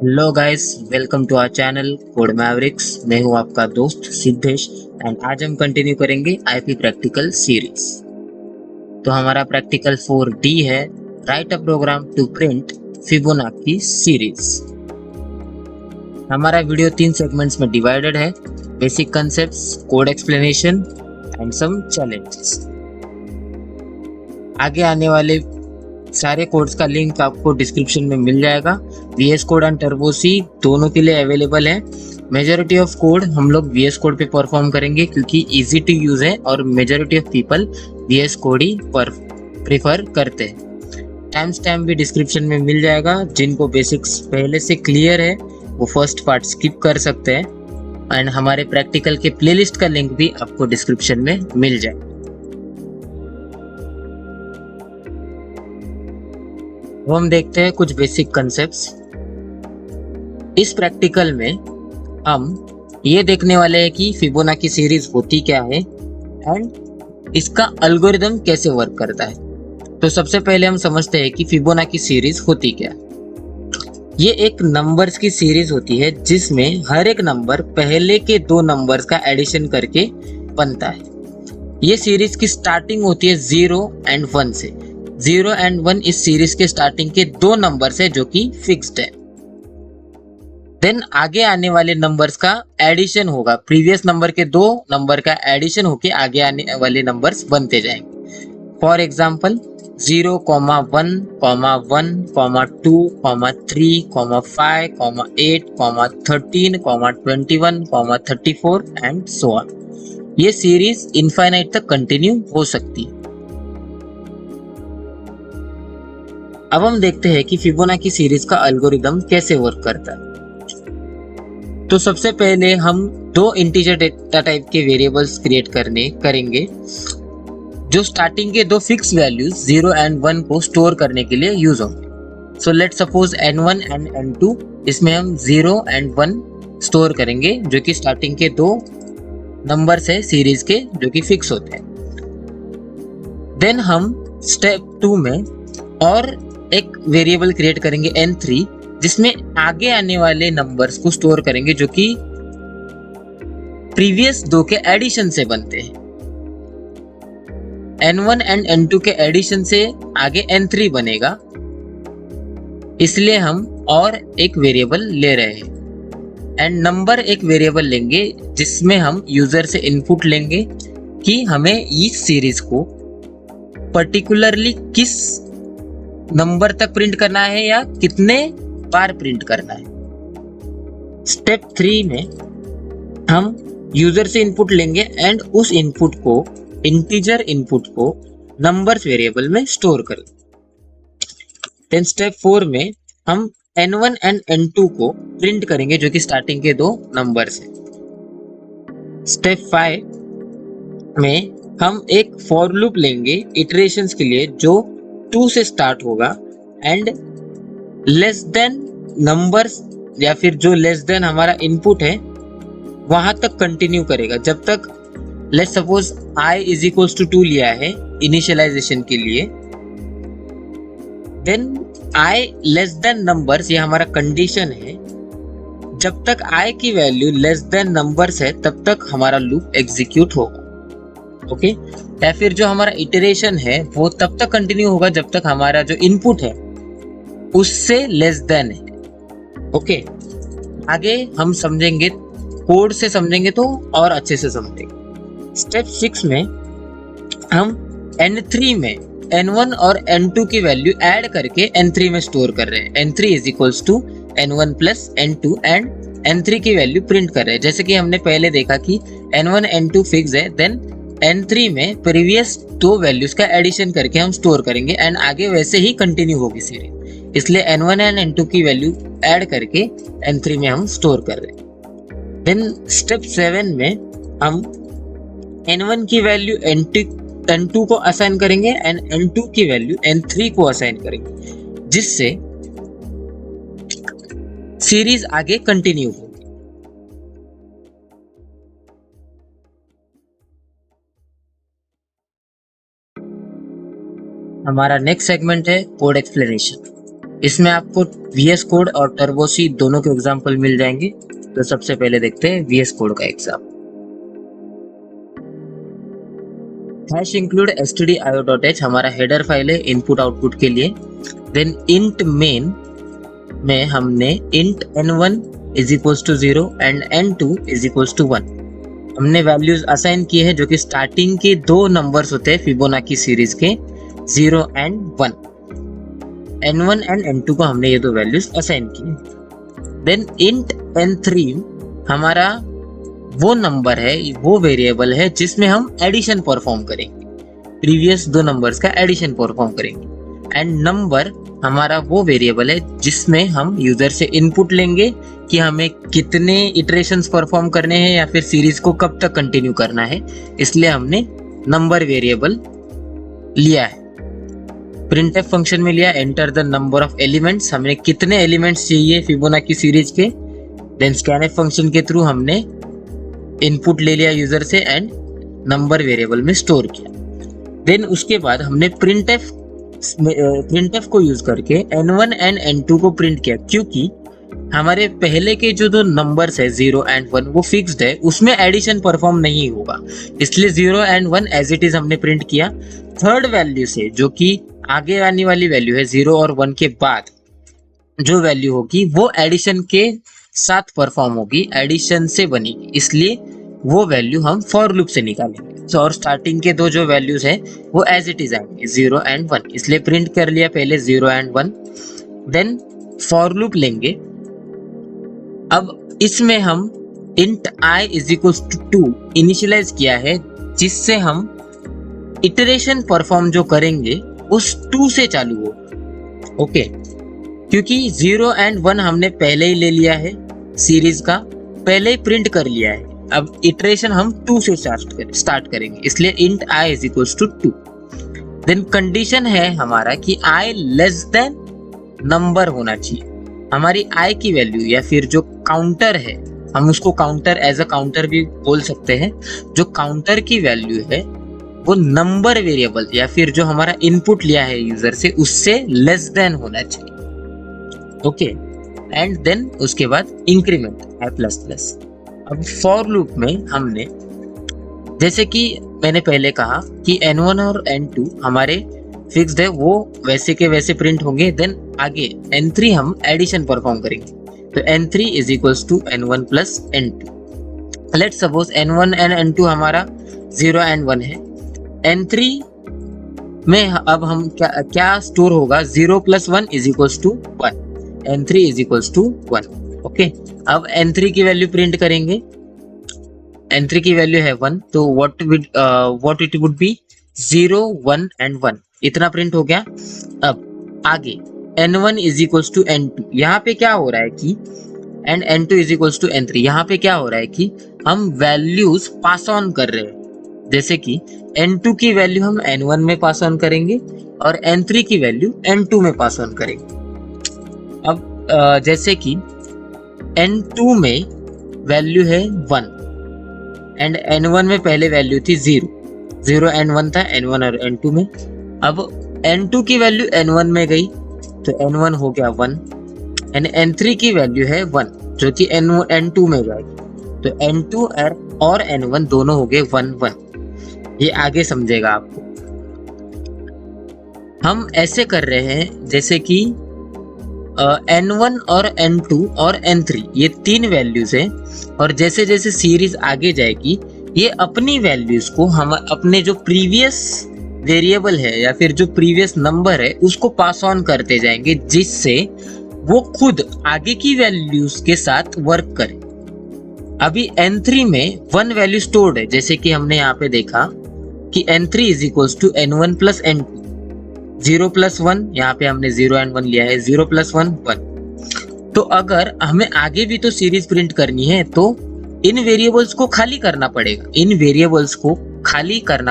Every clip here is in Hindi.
Hello guys, welcome to our channel Code Mavericks. मैं हूं आपका दोस्त सिद्धेश एंड आज हम कंटिन्यू करेंगे आईपी प्रैक्टिकल सीरीज। तो हमारा प्रैक्टिकल 4D है, write a program to print Fibonacci series. हमारा वीडियो 3 सेगमेंट्स में डिवाइडेड है: basic concepts, code explanation and some challenges. आगे आने वाले सारे कोड्स का लिंक आपको डिस्क्रिप्शन में मिल जाएगा। VS कोड एंड टर्बो सी दोनों के लिए अवेलेबल है। मेजॉरिटी ऑफ कोड हम लोग VS कोड पे परफॉर्म करेंगे क्योंकि इजी टू यूज है और majority of people VS code he prefer करते हैं। टाइम स्टैम्प भी डिस्क्रिप्शन में मिल जाएगा। जिनको बेसिक्स पहले से क्लियर है वो फर्स्ट पार्ट स्किप कर सकते हैं एंड हमारे प्रैक्टिकल के प्लेलिस्ट का लिंक भी आपको डिस्क्रिप्शन में मिल जाएगा। वो हम देखते हैं कुछ बेसिक कंसेप्ट्स। इस प्रैक्टिकल में हम ये देखने वाले हैं कि फिबोनाची सीरीज होती क्या है एंड इसका एल्गोरिदम कैसे वर्क करता है। तो सबसे पहले हम समझते हैं कि फिबोनाची सीरीज होती क्या है। ये एक नंबर्स की सीरीज होती है जिसमें हर एक नंबर पहले के दो नंबर्स का एडिशन करके बनता है। ये सीरीज की स्टार्टिंग होती है 0 एंड 1 से। 0 एंड 1 इस सीरीज के स्टार्टिंग के दो नंबर्स है जो कि फिक्स्ड है। देन आगे आने वाले नंबर्स का एडिशन होगा, प्रीवियस नंबर के दो नंबर का एडिशन होके आगे आने वाले नंबर्स बनते जाएंगे। For example 0, 1, 1, 2, 3, 5, 8, 13, 21, 34 and so on. ये सीरीज इनफाइनाइट तक कंटिन्यू हो सकती है। अब हम देखते हैं कि फिबोनाची सीरीज का एल्गोरिदम कैसे वर्क करता है। तो सबसे पहले हम दो इंटीजर डेटा टाइप के वेरिएबल्स क्रिएट करेंगे जो स्टार्टिंग के दो फिक्स वैल्यूज 0 एंड 1 को स्टोर करने के लिए यूज होंगे। So let suppose n1 and n2, इसमें हम 0 एंड 1 स्टोर करेंगे जो कि स्टार्टिंग के दो नंबर्स है सीरीज के जो कि फिक्स होते हैं। देन हम स्टेप 2 में और एक वेरिएबल क्रिएट करेंगे n3 जिसमें आगे आने वाले नंबर्स को स्टोर करेंगे जो कि प्रीवियस दो के एडिशन से बनते हैं। n1 एंड n2 के एडिशन से आगे n3 बनेगा, इसलिए हम और एक वेरिएबल ले रहे हैं। एंड नंबर एक वेरिएबल लेंगे जिसमें हम यूजर से इनपुट लेंगे कि हमें इस सीरीज को पर्टिकुलरली किस नंबर तक प्रिंट करना है या कितने बार प्रिंट करना है। स्टेप 3 में हम यूजर से इनपुट लेंगे एंड उस इनपुट को, इंटीजर इनपुट को नंबर्स वेरिएबल में स्टोर करेंगे। देन स्टेप 4 में हम n1 एंड n2 को प्रिंट करेंगे जो कि स्टार्टिंग के दो नंबर्स हैं। स्टेप 5 में हम एक फॉर लूप लेंगे इटरेशंस के लिए जो 2 से स्टार्ट होगा एंड लेस देन नंबर्स या फिर जो लेस देन हमारा इनपुट है वहां तक कंटिन्यू करेगा जब तक, let's suppose i is equals to 2 लिया है इनिशियलाइजेशन के लिए। Then i less than numbers, ये हमारा कंडीशन है। जब तक i की वैल्यू लेस देन नंबर्स है तब तक हमारा लूप एग्जीक्यूट होगा। ओके, या फिर जो हमारा इटरेशन है वो तब तक कंटिन्यू होगा जब तक हमारा जो इनपुट है उससे लेस देन है। ओके, आगे हम समझेंगे, कोड से समझेंगे तो और अच्छे से समझेंगे। स्टेप 6 में हम n3 में n1 और n2 की वैल्यू ऐड करके n3 में स्टोर कर रहे हैं। n3 is equals to n1 plus n2 and n3 की वैल्यू प्रिंट कर रहे हैं। जैसे कि हमने पहले देखा कि n1 n2 फिक्स है, देन n3 में प्रीवियस दो वैल्यूज का एडिशन करके हम स्टोर करेंगे एंड आगे वैसे ही कंटिन्यू होगी सीरीज, इसलिए n1 एंड n2 की वैल्यू ऐड करके n3 में हम स्टोर कर रहे हैं। देन स्टेप 7 में हम n1 की वैल्यू n2 को असाइन करेंगे एंड n2 की वैल्यू n3 को असाइन करेंगे जिससे सीरीज आगे कंटिन्यू होगी। हमारा नेक्स्ट सेगमेंट है कोड एक्सप्लेनेशन। इसमें आपको VS कोड और टर्बो सी दोनों के एग्जाम्पल मिल जाएंगे। तो सबसे पहले देखते हैं VS कोड का एग्जाम। हैश इंक्लूड stdio.h हमारा हेडर फाइल है इनपुट आउटपुट के लिए। देन इंट मेन में हमने int n1 is equals to 0 and n2 is equals to 1 हमने वैल्यूज असाइन किए हैं, जो कि स्टार्टिंग के दो नंबर्स होते हैं फिबोनाची सीरीज के 0 एंड 1। n1 एंड n2 को हमने ये दो वैल्यूज असाइन किए। देन इंट n3 हमारा वो नंबर है, वो वेरिएबल है जिसमें हम एडिशन परफॉर्म करेंगे, प्रीवियस दो नंबर्स का एडिशन परफॉर्म करेंगे। एंड नंबर हमारा वो वेरिएबल है जिसमें हम यूजर से इनपुट लेंगे कि हमें कितने इटरेशंस परफॉर्म करने हैं या फिर सीरीज को कब तक कंटिन्यू करना है, इसलिए हमने नंबर वेरिएबल लिया है। प्रिंटफ फंक्शन में लिया enter the number of elements, हमें कितने एलिमेंट्स चाहिए फिबोनाची सीरीज के। देन स्कैनफ फंक्शन के थ्रू हमने इनपुट ले लिया यूजर से एंड नंबर वेरिएबल में स्टोर किया। देन उसके बाद हमने प्रिंटफ को यूज करके n1 एंड n2 को प्रिंट किया, क्योंकि हमारे पहले के जो दो नंबर्स है 0 एंड 1 वो फिक्स्ड है, उसमें एडिशन परफॉर्म नहीं होगा, इसलिए 0 एंड 1 एज इट इज हमने प्रिंट किया। थर्ड वैल्यू से, जो कि आगे आने वाली वैल्यू है 0 और 1 के बाद जो वैल्यू होगी वो एडिशन के साथ परफॉर्म होगी, एडिशन से बनेगी, इसलिए वो वैल्यू हम फॉर लूप से निकालेंगे। और स्टार्टिंग के दो जो वैल्यूज है वो एज इट इज आएंगे 0 एंड 1, इसलिए प्रिंट कर लिया पहले 0 एंड 1। देन फॉर लूप लेंगे। अब इसमें हम int i is equal to 2 initialise किया है, जिससे हम इटरेशन परफॉर्म जो करेंगे उस 2 से चालू हो। ओके, क्योंकि 0 एंड 1 हमने पहले ही ले लिया है, सीरीज का पहले ही प्रिंट कर लिया है, अब इटरेशन हम 2 से स्टार्ट करेंगे, इसलिए int i is equal to 2। Then condition है हमारा कि i लेस देन नंबर होना चाहिए। हमारी i की वैल्यू या फिर जो काउंटर है, हम उसको काउंटर एज अ काउंटर भी बोल सकते हैं, जो काउंटर की वैल्यू है वो नंबर वेरिएबल या फिर जो हमारा इनपुट लिया है यूजर से उससे लेस देन होना चाहिए। ओके, एंड देन उसके बाद इंक्रीमेंट i प्लस प्लस। अब फॉर लूप में हमने, जैसे कि मैंने पहले कहा कि n1 और n2 हमारे फिक्स्ड है, वो वैसे के वैसे प्रिंट होंगे। देन आगे n3 हम एडिशन परफॉर्म करेंगे, तो n3 is equals to n1 plus n2। Let suppose n1 and n2 हमारा 0 एंड 1 है, n3 में अब हम क्या स्टोर होगा, 0 plus 1 is equals to 1, n3 is equals to 1। Okay, अब n3 की वैल्यू प्रिंट करेंगे, n3 की वैल्यू है 1, तो what it would be 0 1 and 1, इतना प्रिंट हो गया। अब आगे n1 is equals to n2, यहाँ पे क्या हो रहा है कि and n2 is equals to n3, यहाँ पे क्या हो रहा है कि हम वैल्यूज पास ऑन कर रहे हैं। जैसे कि n2 की वैल्यू हम n1 में पास ऑन करेंगे और n3 की वैल्यू n2 में पास ऑन करेंगे। अब जैसे कि n2 में वैल्यू है 1 एंड n1 में पहले वैल्यू थी 0 एंड 1 था n1 और n2 में। अब n2 की वैल्यू n1 में गई तो n1 हो गया 1 एंड n3 की वैल्यू है 1 जो कि n2 में जाएगी, तो n2 और n1 दोनों हो गए 1 1। ये आगे समझेगा आपको। हम ऐसे कर रहे हैं जैसे कि n1 और n2 और n3 ये तीन वैल्यूज हैं, और जैसे जैसे सीरीज आगे जाएगी ये अपनी वैल्यूज को हम अपने जो प्रीवियस वेरिएबल है या फिर जो प्रीवियस नंबर है उसको पास ऑन करते जाएंगे, जिससे वो खुद आगे की वैल्यूज के साथ वर्क करे। अभी n3 में 1 वैल्यू स्टोर्ड है, जैसे कि हमने यहाँ पे देखा कि n3 is equals to n1 plus n2, 0 plus 1, यहाँ पे हमने 0 एंड 1 लिया है, 0 प्लस 1 1। तो अगर हमें आगे भी तो सीरीज प्रिंट करनी है तो इन वेरिएबल्स को खाली करना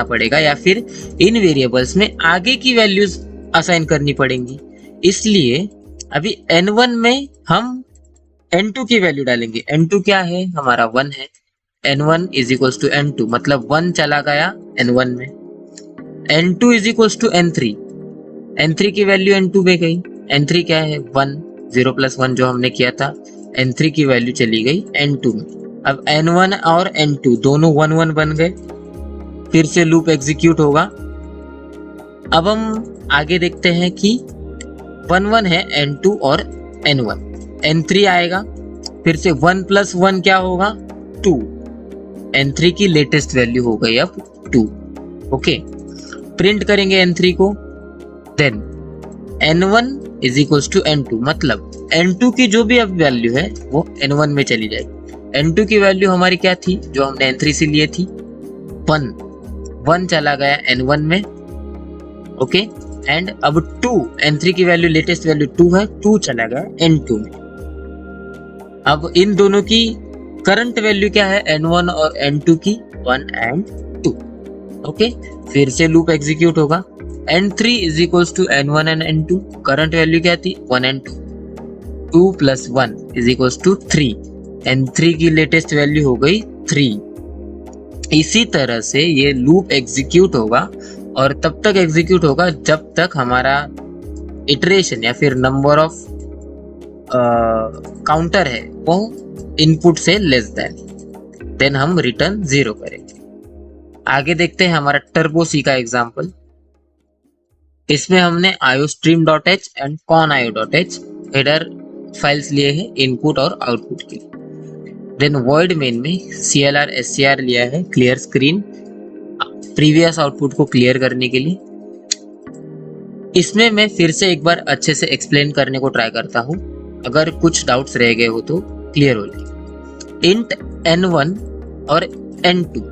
पड़ेगा, या फिर इन वेरिएबल्स में आगे की वैल्यूज असाइन करनी पड़ेंगी। इसलिए अभी n1 में हम n2 की वैल्यू डालेंगे। n2 क्या है, हमारा 1 है, n1 is equals to n2, मतलब 1 चला गया n1 में। n2 is equals to n3 की वैल्यू n2 में गई, n3 क्या है 1, 0 + 1 जो हमने किया था, n3 की वैल्यू चली गई n2 में। अब n1 और n2 दोनों 1 1 बन गए, फिर से लूप एग्जीक्यूट होगा। अब हम आगे देखते हैं कि 1 1 है n2 और n1, n3 आएगा, फिर से 1 + 1 क्या होगा 2, n3 की लेटेस्ट वैल्यू हो गई अब 2। ओके, प्रिंट करेंगे n3 को, देन n1 = n2, मतलब n2 की जो भी अब वैल्यू है वो n1 में चली जाएगी। n2 की वैल्यू हमारी क्या थी जो हमने n3 से लिए थी 1, 1 चला गया n1 में। ओके, एंड अब 2, n3 की वैल्यू लेटेस्ट वैल्यू 2 है, 2 चला गया n2 में। अब इन दोनों की करंट वैल्यू क्या है n1 और n2 की 1 and 2। ओके, फिर से लूप एग्जीक्यूट होगा, n3 = n1 and n2, current value क्या थी 1 and 2, 2 + 1 = 3, n3 की लेटेस्ट वैल्यू हो गई 3। इसी तरह से ये लूप एग्जीक्यूट होगा और तब तक एग्जीक्यूट होगा जब तक हमारा इटरेशन या फिर नंबर ऑफ काउंटर है वो इनपुट से लेस देन हम रिटर्न 0 करेंगे। आगे देखते हैं हमारा टर्बो सी का एग्जांपल। इसमें हमने iostream.h and conio.h header files लिए हैं इनपुट और आउटपुट के। देन void मेन में clr scr लिया है क्लियर स्क्रीन, प्रीवियस आउटपुट को क्लियर करने के लिए। इसमें मैं फिर से एक बार अच्छे से एक्सप्लेन करने को ट्राई करता हूँ, अगर कुछ डाउट्स रह गए हो तो क्लियर हो जाए। इंट n1 और n2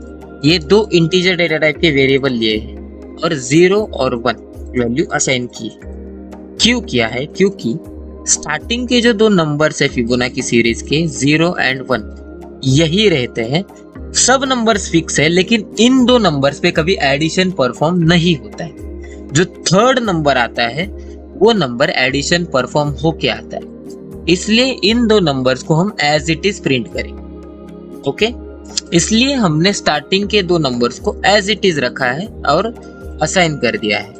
ये दो इंटीजर डेटा टाइप के वेरिएबल लिए हैं और 0 और 1 वैल्यू असाइन की है। क्यों किया है? क्योंकि स्टार्टिंग के जो दो नंबर्स है फिबोनाची सीरीज के 0 and 1 यही रहते हैं। सब नंबर्स फिक्स है, लेकिन इन दो नंबर्स पे कभी एडिशन परफॉर्म नहीं होता है। जो थर्ड नंबर आता है वो नंबर एडिशन परफॉर्म होके आता है, इसलिए इन दो नंबर्स को हम एज इट इज प्रिंट करेंगे। ओके, इसलिए हमने स्टार्टिंग के दो नंबर्स को एज इट इज रखा है और असाइन कर दिया है।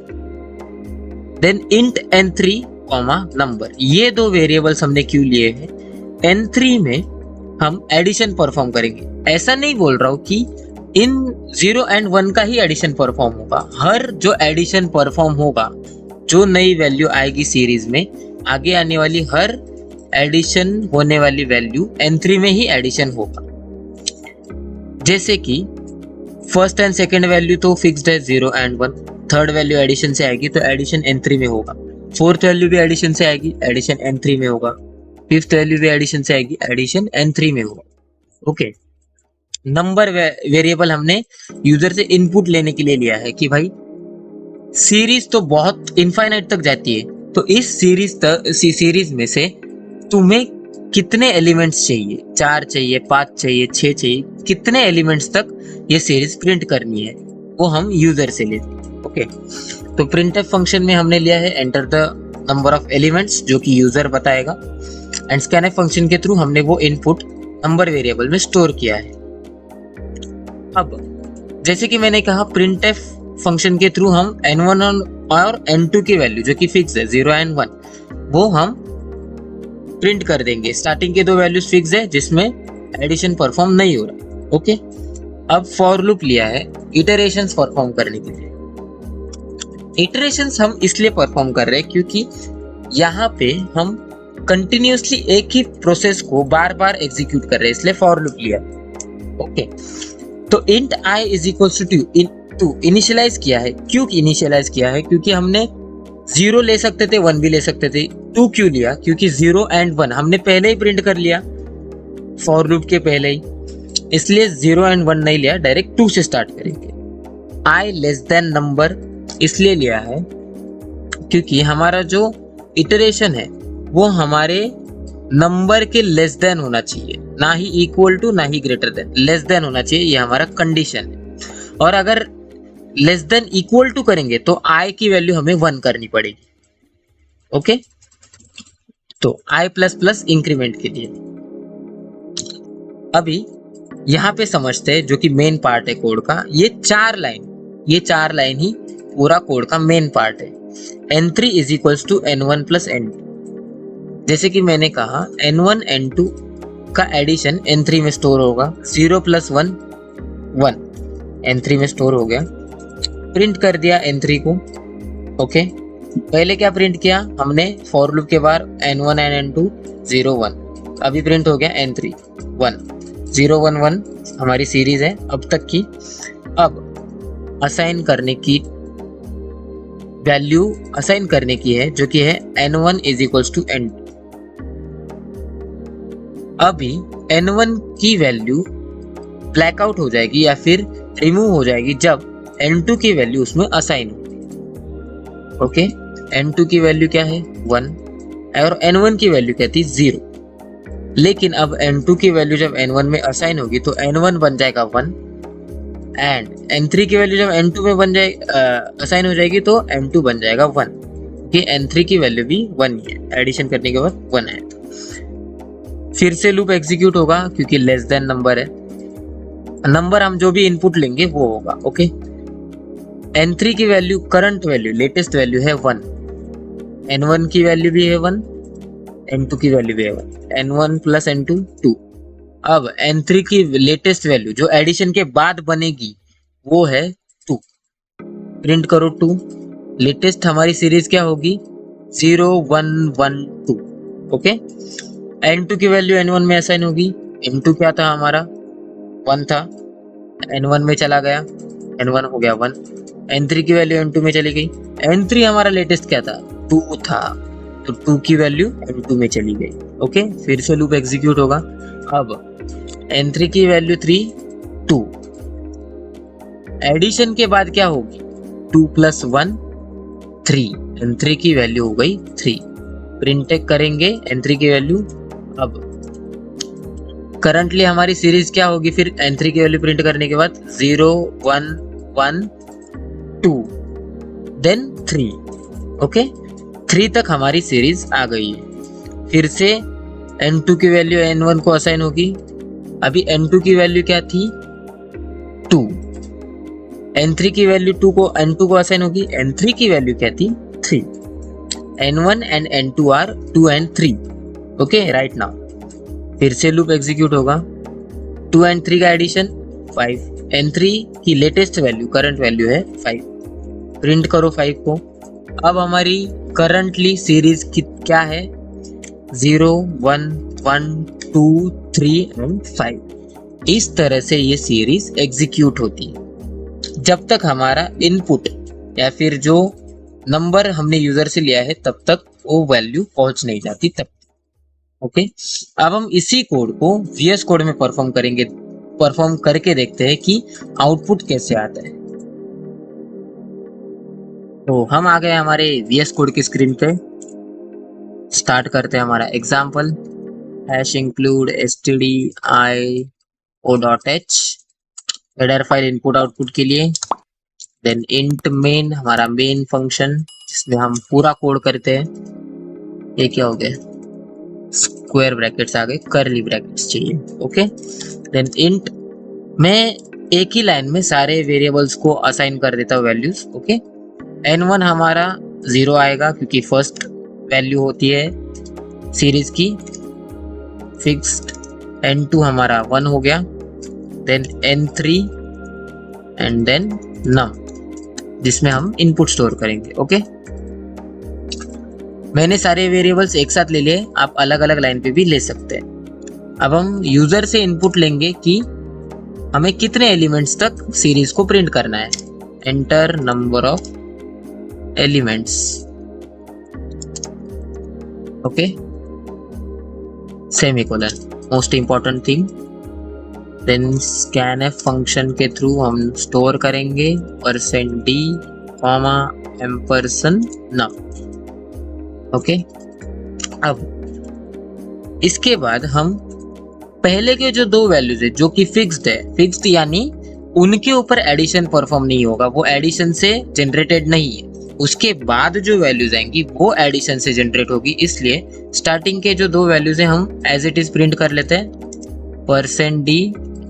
देन इंट n3 नंबर, ये दो वेरिएबल्स हमने क्यों लिए हैं? n3 में हम एडिशन परफॉर्म करेंगे। ऐसा नहीं बोल रहा हूं कि इन 0 and 1 का ही एडिशन परफॉर्म होगा। हर जो एडिशन परफॉर्म होगा, जो नई वैल्यू आएगी सीरीज में, आगे आने वाली हर एडिशन होने वाली वैल्यू n3 में ही एडिशन होगा। जैसे कि फर्स्ट एंड सेकंड वैल्यू तो फिक्स्ड है 0 and 1, थर्ड वैल्यू एडिशन से आएगी तो एडिशन n3 में होगा, फोर्थ वैल्यू भी एडिशन से आएगी, एडिशन n3 में होगा, फिफ्थ वैल्यू भी एडिशन से आएगी, एडिशन n3 में होगा। ओके, नंबर वेरिएबल हमने यूजर से इनपुट लेने के लिए लिया है कि भाई सीरीज तो बहुत इनफाइनाइट तक जाती है, तो इस सीरीज में से तुम्हें कितने एलिमेंट्स चाहिए, 4 चाहिए, 5 चाहिए, 6 चाहिए, कितने एलिमेंट्स तक ये सीरीज प्रिंट करनी है वो हम यूजर से लेते हैं। ओके, तो printf फंक्शन में हमने लिया है enter the number of elements जो कि यूजर बताएगा, एंड scanf फंक्शन के थ्रू हमने वो इनपुट नंबर वेरिएबल में स्टोर किया है। अब जैसे कि मैंने कहा printf फंक्शन के थ्रू हम n1 और n2 की वैल्यू जो कि फिक्स है 0 and 1 वो हम प्रिंट कर देंगे। स्टार्टिंग के दो वैल्यूज फिक्स है जिसमें एडिशन परफॉर्म नहीं हो रहा। ओके, अब फॉर लूप लिया है इटरेशंस परफॉर्म करने के लिए। इटरेशंस हम इसलिए परफॉर्म कर रहे हैं क्योंकि यहाँ पे हम कंटिन्यूअसली एक ही प्रोसेस को बार बार एग्जीक्यूट कर रहे हैं, इसलिए फॉर लूप लिया। ओके, तो इंट i = 2 इनिशियलाइज किया है। क्यों इनिशियलाइज किया है? क्योंकि हमने 0 ले सकते थे, 1 भी ले सकते थे। 2 क्यों लिया? क्योंकि 0 and 1 हमने पहले ही प्रिंट कर लिया फॉर लूप के पहले ही, इसलिए 0 and 1 नहीं लिया, डायरेक्ट 2 से स्टार्ट करेंगे। i लेस देन नंबर इसलिए लिया है क्योंकि हमारा जो इटरेशन है वो हमारे नंबर के लेस देन होना चाहिए, ना ही इक्वल टू ना ही ग्रेटर देन, लेस देन होना चाहिए, ये हमारा कंडीशन है। और अगर लेस देन इक्वल टू करेंगे तो i की वैल्यू हमें 1 करनी पड़ेगी। ओके, तो i++ इंक्रीमेंट के लिए। अभी यहाँ पे समझते हैं जो कि मेन पार्ट है कोड का। ये 4 लाइन ही पूरा कोड का मेन पार्ट है। n3 is equals to n1 plus n2। जैसे कि मैंने कहा n1 n2 का एडिशन n3 में स्टोर होगा, 0 प्लस 1 1 n3 में स्टोर हो गया। प्रिंट कर दिया n3 को। ओके, पहले क्या प्रिंट किया हमने, फॉर लूप के बाहर n1 एंड n2 0 1, अभी प्रिंट हो गया n3 1 0 1 1 हमारी सीरीज है अब तक की। अब असाइन करने की वैल्यू असाइन करने की है जो कि है n1 is equals to n2। अभी n1 की वैल्यू ब्लैकआउट हो जाएगी या फिर रिमूव हो जाएगी जब n2 की वैल्यू उसमें असाइन होगी। ओके, n2 की वैल्यू क्या है 1 और n1 की वैल्यू क्या थी 0। लेकिन अब n2 की वैल्यू जब n1 में असाइन होगी तो n1 बन जाएगा 1 एंड n3 की वैल्यू जब n2 में बन जाए असाइन हो जाएगी तो n2 बन जाएगा 1, कि n3 की वैल्यू भी 1 ही है, एडिशन करने के बाद 1 है। फिर से लूप एग्जीक्यूट होगा क्योंकि लेस देन नंबर है, नंबर हम जो भी इनपुट लेंगे वो होगा। ओके, n3 की value current value latest value है 1, n1 की वैल्यू भी है 1, n2 की वैल्यू भी है 1, n1 प्लस n2 2। अब n3 की लेटेस्ट वैल्यू जो एडिशन के बाद बनेगी वो है 2। प्रिंट करो 2। लेटेस्ट हमारी सीरीज क्या होगी 0 1 1 2। ओके, n2 की वैल्यू n1 में असाइन होगी, n2 क्या था हमारा 1 था, n1 में चला गया, n1 हो गया 1, n3 की वैल्यू n2 में चली गई, n3 हमारा लेटेस्ट क्या था 2 था, तो 2 की वैल्यू n2 में चली गई। ओके, फिर से लूप एग्जीक्यूट होगा। अब n3 की वैल्यू 3 2, एडिशन के बाद क्या होगी 2 प्लस 1 3, n3 की वैल्यू हो गई 3। प्रिंट करेंगे n3 की वैल्यू। अब करंटली हमारी सीरीज क्या होगी फिर n3 की वैल्यू प्रिंट करने के बाद 0 1 1 2 देन 3। ओके, 3 तक हमारी सीरीज आ गई है। फिर से n2 की वैल्यू n1 को असाइन होगी। अभी n2 की वैल्यू क्या थी 2, n3 की वैल्यू 2 को n2 को असाइन होगी, n3 की वैल्यू क्या थी 3, n1 and n2 are 2 and 3। Okay, right now फिर से लूप एग्जीक्यूट होगा। 2 एंड 3 का एडिशन 5, n3 की लेटेस्ट वैल्यू करंट वैल्यू है 5। प्रिंट करो 5 को। अब हमारी करंटली सीरीज क्या है 0 1 1 2 3 एंड 5। इस तरह से ये सीरीज एग्जीक्यूट होती है जब तक हमारा इनपुट या फिर जो नंबर हमने यूजर से लिया है तब तक वो वैल्यू पहुंच नहीं जाती तब। ओके, अब हम इसी कोड को VS कोड में परफॉर्म करके देखते हैं कि आउटपुट कैसे आता है। तो हम आ गए हमारे VS कोड की स्क्रीन पे। स्टार्ट करते हैं हमारा example #include stdio.h header file input output के लिए। देन इंट मेन हमारा मेन फंक्शन जिसमें हम पूरा कोड करते हैं। ये क्या हो गया स्क्वायर ब्रैकेट्स आ गए, कर्ली ब्रैकेट्स चाहिए। ओके, देन इंट मैं एक ही लाइन में सारे वेरिएबल्स को असाइन कर देता हूँ वैल्यूज। ओके, n1 हमारा 0 आएगा क्योंकि फर्स्ट वैल्यू होती है सीरीज की फिक्स्ड। n2 हमारा 1 हो गया, then n3 and then num जिसमें हम इनपुट स्टोर करेंगे। ओके, मैंने सारे वेरिएबल्स एक साथ ले लिए, आप अलग अलग लाइन पे भी ले सकते हैं। अब हम यूजर से इनपुट लेंगे कि हमें कितने एलिमेंट्स तक सीरीज को प्रिंट करना है। Enter number of elements. Okay, semicolon most important thing. Then scanf function के थ्रू हम स्टोर करेंगे %d, $num। ओके, अब इसके बाद हम पहले के जो दो वैल्यूज है जो कि फिक्स्ड है, फिक्स्ड यानी उनके ऊपर एडिशन परफॉर्म नहीं होगा, वो एडिशन से जनरेटेड नहीं है। उसके बाद जो वैल्यूज आएंगी वो एडिशन से जनरेट होगी, इसलिए स्टार्टिंग के जो दो वैल्यूज है हम एज इट इज प्रिंट कर लेते हैं %d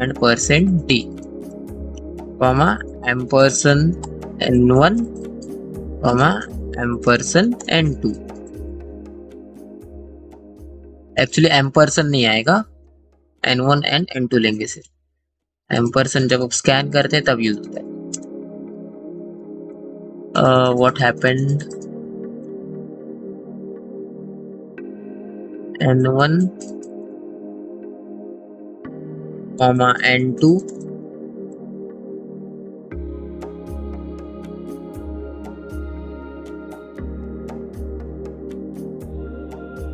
and %d, comma %n1, comma ampersand n2। Actually ampersand नहीं आएगा, n1 एंड n2 लेंगे सिर्फ। एम्परसन जब आप स्कैन करते हैं तब यूज होता है। What happened, n1 comma n2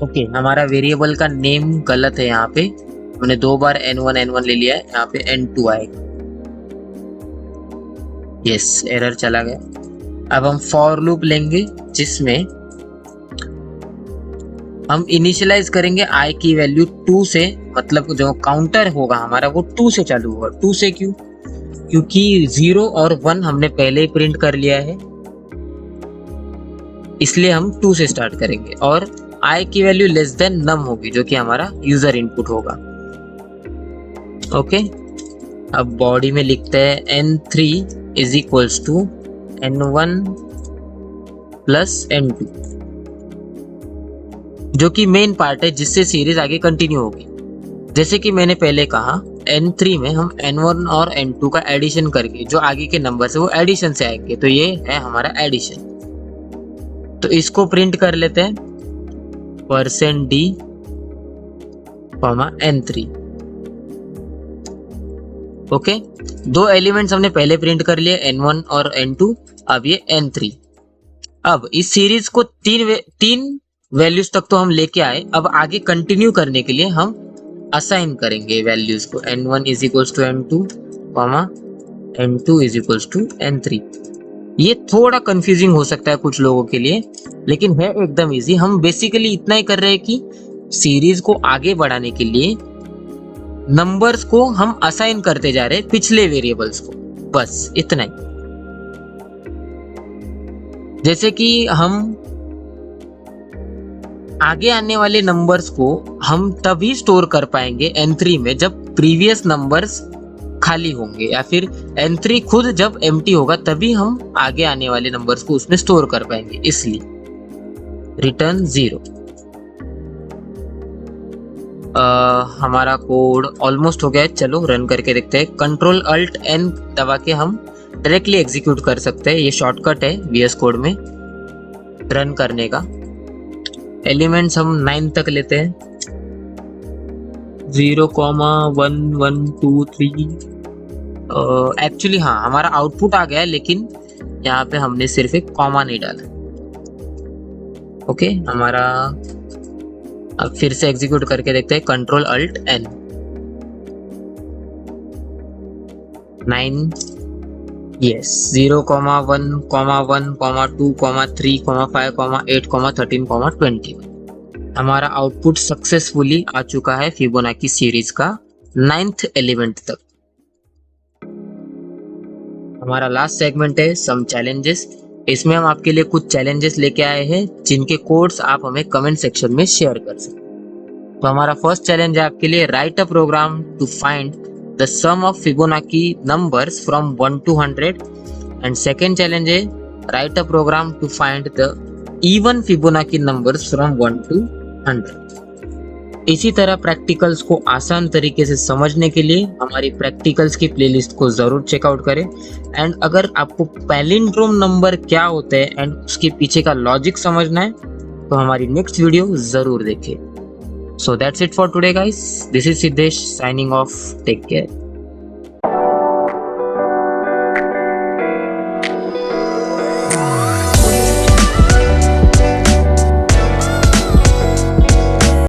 okay. हमारा वेरिएबल का नेम गलत है, यहाँ पे हमने 2 बार n1 ले लिया है, यहाँ पे n2 आएगा। यस, एरर चला गया। अब हम फॉर लूप लेंगे जिसमें हम इनिशियलाइज करेंगे i की वैल्यू 2 से, मतलब जो काउंटर होगा हमारा वो 2 से चालू होगा। 2 से क्यों? क्योंकि 0 और 1 हमने पहले ही प्रिंट कर लिया है, इसलिए हम 2 से स्टार्ट करेंगे। और i की वैल्यू लेस देन नम होगी, जो कि हमारा यूजर इनपुट होगा। ओके, अब बॉडी में लिखते हैं n3 is equals to n1 plus n2, जो कि मेन पार्ट है जिससे सीरीज आगे कंटिन्यू होगी। जैसे कि मैंने पहले कहा, n3 में हम n1 और n2 का एडिशन करके जो आगे के नंबर है वो एडिशन से आएंगे, तो ये है हमारा एडिशन। तो इसको प्रिंट कर लेते हैं, %d, n3। ओके, 2 एलिमेंट्स हमने पहले प्रिंट कर लिए, n1 और n2, अब ये n3। अब इस सीरीज को 3 वैल्यूज तक तो हम लेके आए, अब आगे कंटिन्यू करने के लिए हम असाइन करेंगे वैल्यूज को। n1 is equals to n2, n2 is equals to n3। ये थोड़ा कंफ्यूजिंग हो सकता है कुछ लोगों के लिए, लेकिन है एकदम इजी। हम बेसिकली इतना ही कर रहे हैं कि सीरीज को आगे बढ़ाने के लिए नंबर्स को हम असाइन करते जा रहे हैं पिछले वेरिएबल्स को, बस इतना ही। जैसे कि हम आगे आने वाले नंबर्स को हम तभी स्टोर कर पाएंगे n3 में जब प्रीवियस नंबर्स खाली होंगे, या फिर n3 खुद जब एम्प्टी होगा तभी हम आगे आने वाले नंबर्स को उसमें स्टोर कर पाएंगे। इसलिए रिटर्न 0। हमारा कोड ऑलमोस्ट हो गया है, चलो रन करके देखते हैं। Ctrl+Alt+N दबा के हम डायरेक्टली एग्जीक्यूट कर सकते हैं, ये शॉर्टकट है VS कोड में रन करने का। एलिमेंट्स हम 9 तक लेते हैं, 0, 1, 1, 2, 3। एक्चुअली हाँ, हमारा आउटपुट आ गया है, लेकिन यहाँ पे हमने सिर्फ एक कॉमा नहीं डाला। ओके, हमारा अब फिर से एग्जीक्यूट करके देखते हैं, Ctrl+Alt+N। 9, यस, 0, 1, 1, 2, 3, 5, 8, 13, 21। हमारा आउटपुट सक्सेसफुली आ चुका है फिबोनाची सीरीज का 9th एलिमेंट तक। हमारा लास्ट सेगमेंट है सम चैलेंजेस। इसमें हम आपके लिए कुछ चैलेंजेस लेके आए हैं जिनके कोड्स आप हमें कमेंट सेक्शन में शेयर कर सकते हैं। तो हमारा फर्स्ट चैलेंज है आपके लिए, write a program to find the sum of Fibonacci numbers from 1 to 100। And second challenge है, write a program to find the even Fibonacci numbers from 1 to 100। इसी तरह प्रैक्टिकल्स को आसान तरीके से समझने के लिए हमारी प्रैक्टिकल्स की प्लेलिस्ट को जरूर चेकआउट करें। एंड अगर आपको पैलिंड्रोम नंबर क्या होते हैं एंड उसके पीछे का लॉजिक समझना है तो हमारी नेक्स्ट वीडियो जरूर देखें। So that's it for today guys, this is Siddhesh signing off, take care.